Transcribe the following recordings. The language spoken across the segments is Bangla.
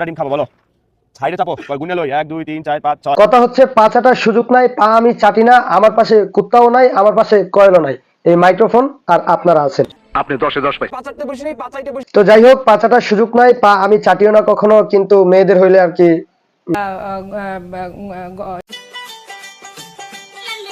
ডিম খাবো বলো সাইডে চাপো গুনে লই 1 2 3 4 5 6 কথা হচ্ছে পাছাটার সুযোগ নাই, পা আমি চাটি না, আমার পাশে কুত্তাও নাই, আমার পাশে কয়েলও নাই, এই মাইক্রোফোন আর আপনারা আছেন। আপনি 10-10 পাই। পাঁচাতে বসে নেই পাঁচাইতে বসে তো যাই হোক, পাছাটার সুযোগ নাই, পা আমি চাটিও না কখনো, কিন্তু মেয়েদের হইলে আর কি।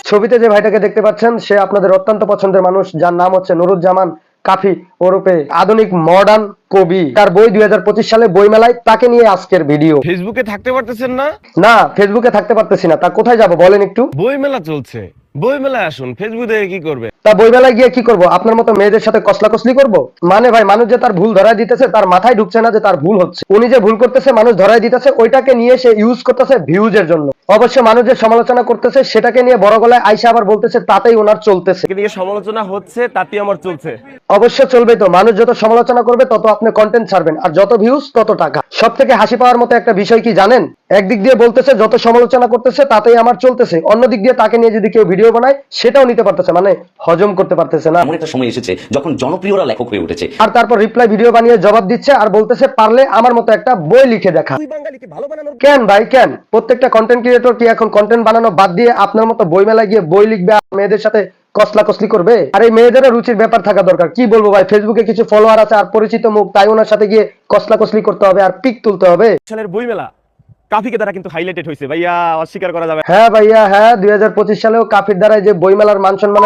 ছবিতে যে ভাইটাকে দেখতে পাচ্ছেন সে আপনাদের অত্যন্ত পছন্দের মানুষ, যার নাম হচ্ছে নুরুজ্জামান কাফি ওরূপে আধুনিক মডার্ন কবি। তার বই 2025 সালে বইমেলায়, তাকে নিয়ে আজকের ভিডিও। ফেসবুকে থাকতে পারতেছেন না? না, ফেসবুকে থাকতে পারতেছি না। তা কোথায় যাব বলেন একটু? বই মেলা চলছে, বই মেলায় আসুন। ফেসবুকে দেখে কি করবে? তা বইমেলায় গিয়ে কি করব? আপনার মতো মেয়েদের সাথে কসলাকসলি করব? মানে ভাই, মানুষ যে তার ভুল ধরায় দিতেছে, তার মাথায় ঢুকছে না যে তার ভুল হচ্ছে। উনি যে ভুল করতেছে মানুষ ধরায় দিতেছে, ওইটাকে নিয়ে সে ইউজ করতেছে ভিউজের জন্য। অবশ্য মানুষ যে সমালোচনা করতেছে সেটাকে নিয়ে বড় গলায় আইসা আবার বলতেছে তাতেই ওনার চলতেছে। নিয়ে সমালোচনা হচ্ছে তাতেই আমার চলছে। অবশ্য চলবে তো, মানুষ যত সমালোচনা করবে তত আপনি কন্টেন্ট ছাড়বেন, আর যত ভিউজ তত টাকা। সব থেকে হাসি পাওয়ার মতো একটা বিষয় কি জানেন? একদিক দিয়ে বলতেছে যত সমালোচনা করতেছে তাতেই আমার চলতেছে, অন্যদিক দিয়ে তাকে নিয়ে যদি কেউ ভিডিও বানায় সেটাও নিতে পারতেছে, মানে হজম করতে পারতেছে না। এমন একটা সময় এসেছে যখন জনপ্রিয়রা লেখক হয়ে উঠেছে। আর তারপর রিপ্লাই ভিডিও বানিয়ে জবাব দিচ্ছে আর বলতেছে পারলে আমার মতো একটা বই লিখে দেখা। কেন ভাই কেন? প্রত্যেকটা কন্টেন্ট ক্রিয়েটর কি এখন কন্টেন্ট বানানো বাদ দিয়ে আপনার মতো বই মেলায় গিয়ে বই লিখবে আর মেয়েদের সাথে কসলাকসলি করবে? আর এই মেয়েদেরও রুচির ব্যাপার থাকা দরকার। কি বলবো ভাই, ফেসবুকে কিছু ফলোয়ার আছে আর পরিচিত মুখ, তাই ওনার সাথে গিয়ে কসলাকসলি করতে হবে আর পিক তুলতে হবে। সালের বই মেলা কাফিকে দ্বারা কিন্তু হাইলাইটেড হয়েছে ভাইয়া, অস্বীকার করা যাবে। হ্যাঁ ভাইয়া হ্যাঁ, 2025 সালেও কাফির দ্বারাই যে বই মেলার মান সম্মান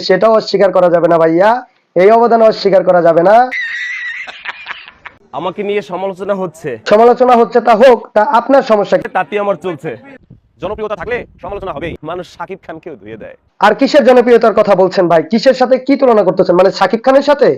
সেটাও অস্বীকার করা যাবে না ভাইয়া, এই অবদান অস্বীকার করা যাবে না। আমাকে নিয়ে সমালোচনা হচ্ছে, সমালোচনা হচ্ছে তা হোক, তা আপনার সমস্যা কি? তাতেই আমার চলছে। জনপ্রিয়তা থাকলে সমালোচনা হবেই। মানুষ সাকিব খানকেও ধুয়ে দেয়। আর কিসের জনপ্রিয়তার কথা বলছেন ভাই? কিসের সাথে কি তুলনা করতেছেন? মানে সাকিব খানের সাথে?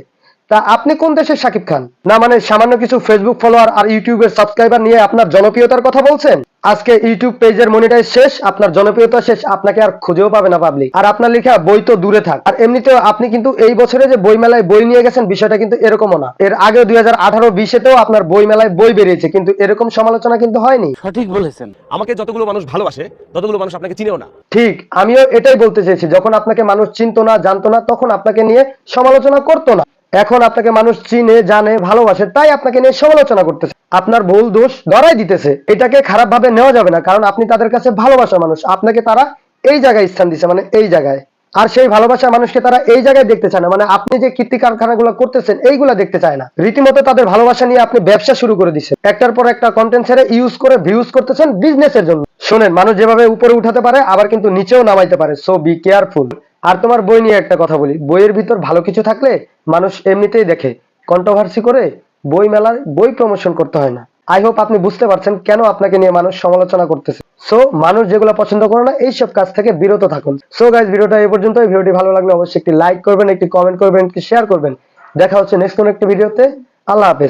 তা আপনি কোন দেশের সাকিব খান? না মানে সামান্য কিছু ফেসবুক ফলোয়ার আর ইউটিউবের সাবস্ক্রাইবার নিয়ে আপনার জনপ্রিয়তার কথা বলছেন? আজকে ইউটিউব পেজের মনিটাইজ শেষ, আপনার জনপ্রিয়তা শেষ, আপনাকে আর খুঁজেও পাবে না পাবলিক। আর আপনার লেখা বই তো দূরে থাক। আর এমনিতেও আপনি কিন্তু এই বছরে যে বই মেলায় বই নিয়ে গেছেন বিষয়টা কিন্তু এরকমও না। এর আগেও 2018-20-তেও আপনার বই মেলায় বই বেরিয়েছে, কিন্তু এরকম সমালোচনা কিন্তু হয়নি। সঠিক বলেছেন। আমাকে যতগুলো মানুষ ভালোবাসে ততগুলো মানুষ আপনাকে চিনেও না। ঠিক, আমিও এটাই বলতে চেয়েছি। যখন আপনাকে মানুষ চিনতো না, জানতো না, তখন আপনাকে নিয়ে সমালোচনা করতো না। এখন আপনাকে মানুষ চিনে, জানে, ভালোবাসে, তাই আপনাকে নিয়ে সমালোচনা করতেছে, আপনার ভুল দোষ ধরাই দিতেছে। এটাকে খারাপ ভাবে নেওয়া যাবে না, কারণ আপনি তাদের কাছে ভালোবাসা মানুষ, আপনাকে তারা এই জায়গায় স্থান দিছে, মানে এই জায়গায়। আর সেই ভালোবাসা মানুষকে তারা এই জায়গায় দেখতে চায় না, মানে আপনি যে কীর্তি কারখানাগুলো করতেছেন এইগুলা দেখতে চায় না। রীতিমতো তাদের ভালোবাসা নিয়ে আপনি ব্যবসা শুরু করে দিচ্ছেন, একটার পর একটা কন্টেন্ট ছেড়ে ইউজ করে ভিউজ করতেছেন বিজনেসের জন্য। শোনেন, মানুষ যেভাবে উপরে উঠাতে পারে আবার কিন্তু নিচেও নামাইতে পারে, সো বি কেয়ারফুল। আর তোমার বই নিয়ে একটা কথা বলি, বইয়ের ভিতর ভালো কিছু থাকলে মানুষ এমনিতেই দেখে, কন্ট্রোভার্সি করে বই মেলার বই প্রমোশন করতে হয় না। আই হোপ আপনি বুঝতে পারছেন কেন আপনাকে নিয়ে মানুষ সমালোচনা করতেছে। সো মানুষ যেগুলো পছন্দ করে না এইসব কাজ থেকে বিরত থাকুন। সো গাইজ, ভিডিওটা এই পর্যন্ত। ভিডিওটি ভালো লাগলে অবশ্যই একটি লাইক করবেন, একটি কমেন্ট করবেন, একটি শেয়ার করবেন। দেখা হচ্ছে নেক্সট কোন একটি ভিডিওতে। আল্লাহ হাফেজ।